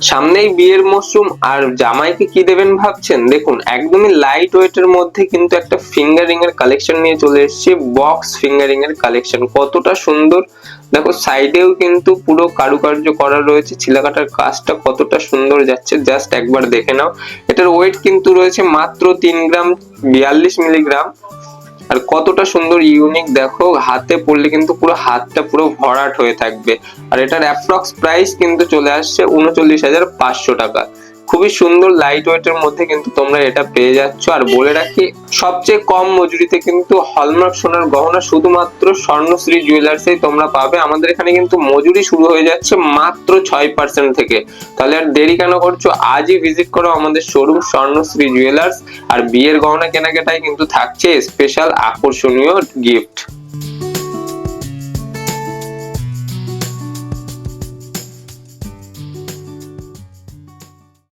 সামনেই বিয়ের মরশুম, আর জামাইকে কি দেবেন ভাবছেন? দেখুন, একদমই লাইট ওয়েটের মধ্যে কিন্তু একটা ফিঙ্গারিং এর কালেকশন নিয়ে চলে এসেছে। বক্স ফিঙ্গারিং এর কালেকশন কতটা সুন্দর! দেখো, সাইডেও কিন্তু পুরো কারুকার্য করা রয়েছে, ছিলাকাটার কাজটা কতটা সুন্দর যাচ্ছে, জাস্ট একবার দেখে নাও। এটার ওয়েট কিন্তু রয়েছে মাত্র 3 গ্রাম 42 মিলিগ্রাম। আর কতটা সুন্দর ইউনিক, দেখো হাতে পড়লে কিন্তু পুরো হাতটা পুরো ভরাট হয়ে থাকবে। আর এটার অ্যাপ্রক্স প্রাইস কিন্তু চলে আসছে 39,500 টাকা। খুবই সুন্দর লাইট ওয়েটের মধ্যে কিন্তু তোমরা এটা পেয়ে যাচ্ছ। আর বলে রাখি, সবচেয়ে কম মজুরিতে কিন্তু হলমার্ক সোনার গহনা শুধুমাত্র স্বর্ণশ্রী জুয়েলার্সেই তোমরা পাবে। আমাদের এখানে কিন্তু মজুরি শুরু হয়ে যাচ্ছে মাত্র 6% থেকে। তাহলে আর দেরি কেন করছো, আজই ভিজিট করো আমাদের শোরুম স্বর্ণশ্রী জুয়েলার্স। আর বিয়ের গহনা কেনাকাটায় কিন্তু থাকছে স্পেশাল আকর্ষণীয় গিফট।